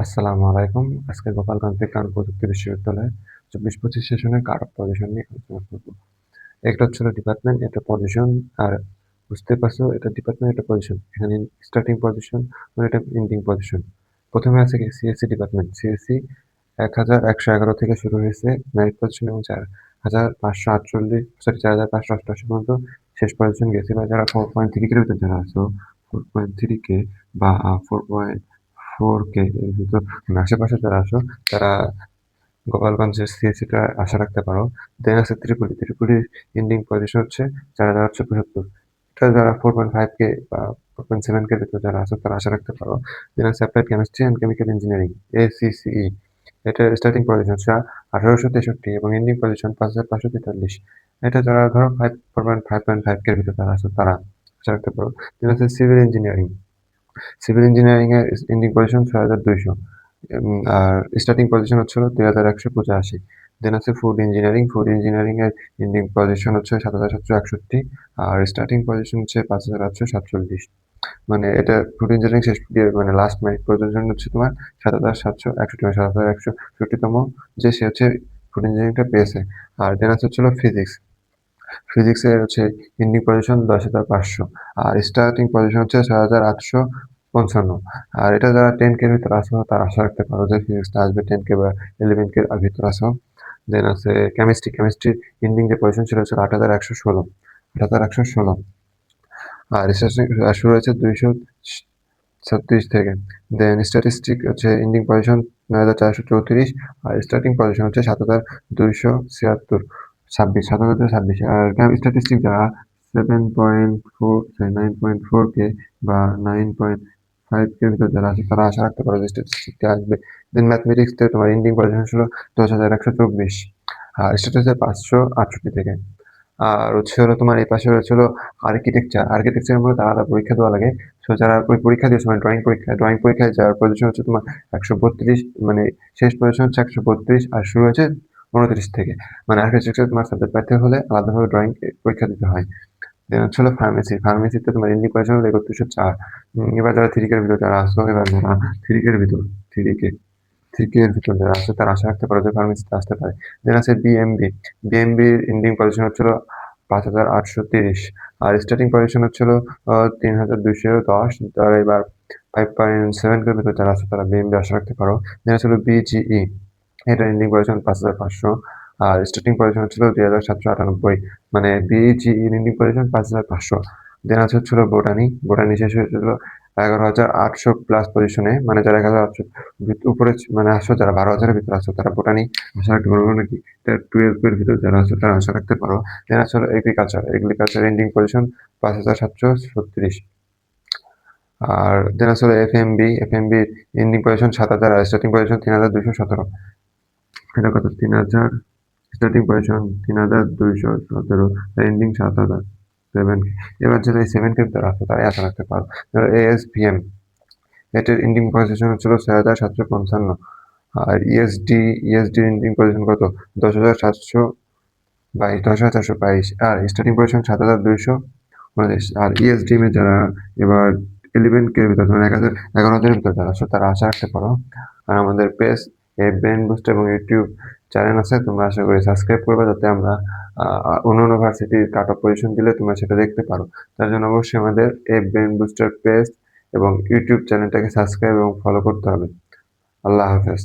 আসসালামু আলাইকুম। আজকে গোপালগঞ্জ বিজ্ঞান ও প্রযুক্তি বিশ্ববিদ্যালয়ে ২৪-২৫ সেশনের কাট অফ পজিশন নিয়ে আলোচনা করব। একটা হচ্ছে হলো ডিপার্টমেন্ট, এটা পজিশন, আর বুঝতে পারছো এটা ডিপার্টমেন্ট, এটা পজিশন। এখানে স্টার্টিং পজিশন মানে এটা এন্ডিং পজিশন। প্রথমে আছে কি সিএসসি ডিপার্টমেন্ট। সিএসসি ১,১১১ থেকে শুরু হয়েছে মেরিট পজিশন এবং ৪,৫৪৮ সরি ৪,৫৮৮ পর্যন্ত শেষ পজিশন গেছে। বা যারা 4.3 কে ভিতর যারা আছো, 4.3 কে বা 4.4 কে এর ভিতর আশেপাশে যারা আছো তারা গোপালগঞ্জের সিএসসিটা আশা রাখতে পারো। দেন আছে ত্রিপুলি। ত্রিপুলির এন্ডিং পজিশন হচ্ছে ৪,৮৭৫। এটা যারা 4.5 কে বা 4.7 কে ভিতর যারা আছো তারা আশা রাখতে পারো। দেন আছে applied chemistry and chemical engineering, ACCE. এটার স্টার্টিং পজিশন হচ্ছে ১৮৬৩ এবং এন্ডিং পজিশন ৫,৫৪৩। এটা যারা ধরো 5.5 কে ভিতর যারা আছো তারা আশা রাখতে পারো। দেন আছে সিভিল ইঞ্জিনিয়ারিং। সিভিল ইঞ্জিনিয়ারিং এর ending position ৬,২০০ are starting position হচ্ছিল ২,১৮৮। দেন আছে ফুড ইঞ্জিনিয়ারিং। ফুড ইঞ্জিনিয়ারিং এর এন্ডিং পজিশন হচ্ছে ৭,৭৬১ আর স্টার্টিং পজিশন হচ্ছে ৫,৮৪৭। মানে এটা ফুড ইঞ্জিনিয়ারিং শেষ দিয়ে মানে লাস্ট মেরিট পজিশন হচ্ছে তোমার ৭,৭৬১ মানে ৭,১৬৬তম যে সে হচ্ছে ফুড ইঞ্জিনিয়ারিংটা পেয়েছে। আর দেন আছে হচ্ছিল ফিজিক্স। ফিজিক্সের হচ্ছে ending position ১০,৫০০ are starting position হচ্ছে ৬,৮৫৫। আর এটা যারা 10 কে এর ভিতরে আসো তারা আশা রাখতে পারো যে ফিজিক্সটা আসবে 10 কে বা 11 কে এর ভিতরে আসো। দেন আছে কেমিস্ট্রি। কেমিস্ট্রির এন্ডিং যে পজিশন ছিল ৮,১১৬। ৮,১১৬ আর শুরু হয়েছে ২৩৬ থেকে। দেন স্ট্যাটিস্টিক হচ্ছে ending position ৯,৪৩৪ are starting position হচ্ছে ৭,২৭৬ ২৬ আর স্ট্যাটিস্টিক যারা 9.4 কে বা 9.5 কে ভিতর যারা আছে তারা আশা রাখতে পারো যে স্ট্যাটিস্টিকটা আসবে। দেন ম্যাথমেটিক্স তে তোমার এন্ডিং পজিশন ছিল ১০,১২৪ আর স্টার্ট হচ্ছে ৫৬৮ থেকে। আর হচ্ছে হলো তোমার এই পাশে রয়েছে হলো আর্কিটেকচার। আর্কিটেকচারের মধ্যে আলাদা পরীক্ষা দেওয়া লাগে। সো যারা ওই পরীক্ষা দিয়েছে মানে ড্রয়িং পরীক্ষায় যাওয়ার পজিশন হচ্ছে তোমার ১৩২ মানে শেষ পজিশন হচ্ছে ১৩২ আর শুরু হয়েছে ২৯ থেকে। মানে আর্কিটেকচার তোমার সাবজেক্ট পাইতে হলে আলাদাভাবে ড্রয়িং পরীক্ষা দিতে হয়। দেন হচ্ছে হলো ফার্মেসি। ফার্মেসিতে তোমার এন্ডিং পজিশন হলো ৩১০৪। এবার যারা 3 কে ভিতর যারা আসো, এবার যারা 3 কে ভিতর 3 কে 3 কে এর ভিতর যারা আছে তারা আশা রাখতে পারো যে ফার্মেসিতে আসতে পারে। দেন আছে বিএমবি। বিএমবির এন্ডিং পজিশন হচ্ছিল ৫,৮৩০ আর স্টার্টিং পজিশন হচ্ছিল ৩,২১০। তারা এবার 5.7 কে ভিতর যারা আছে তারা বিএমবি আশা রাখতে পারো। দেন হচ্ছিল বিজিই। এটার ending position ৫,৫০০ are starting position হচ্ছিল ২,৭৯৮ মানে বিজিই এন্ডিং পজিশন ৫,৫০০। দেন আছে হচ্ছিল বোটানি। বোটানি শেষ হয়েছিল ১১,৮০০ প্লাস পজিশনে মানে যারা ১১,৮০০ উপরে মানে আসো, যারা ১২,০০০ এর ভিতরে আসো তারা বোটানি আশা রাখতে পারো নাকি 12 এর ভিতরে যারা আছে তারা আশা রাখতে পারো। দেন আছে হলো এগ্রিকালচার। এগ্রিকালচার এন্ডিং পজিশন ৫,৭৩৬ আর দেন আছে হলো FMB. FMB ending position ৭,০০০ are starting position ৩,২১৭। এটা কত ৩,০০০ স্টার্টিং পজিশন ৩,২১৭ এন্ডিং ৭,০০০ 7 এবার যারা এই 7 কে ভিতরে আছে তারাই আশা রাখতে পারো। এএসভিএম এটার এন্ডিং পজিশন হচ্ছিল ৬,৭৫৫ আর ইএসডি এন্ডিং পজিশন কত ১০,৭২২ ১০,৪২২ আর স্টার্টিং পজিশন ৭,২২৯ আর ইএসডিএম এ যারা এবার 11 কে ভিতর মানে ১১,০০০ এর ভিতর যারা আছো তারা আশা রাখতে পারো। আর আমাদের পেজ ব্রেন বুস্ট এবং ইউটিউব চ্যানেল আছে, তোমরা আশা করি সাবস্ক্রাইব করবে যাতে আমরা অন্যান্য ভার্সিটির কাট অফ পজিশন দিলে তোমরা সেটা দেখতে পারো। তার জন্য অবশ্যই আমাদের এই ব্রেন বুস্টার পেজ এবং ইউটিউব চ্যানেলটাকে সাবস্ক্রাইব এবং ফলো করতে হবে। আল্লাহ হাফেজ।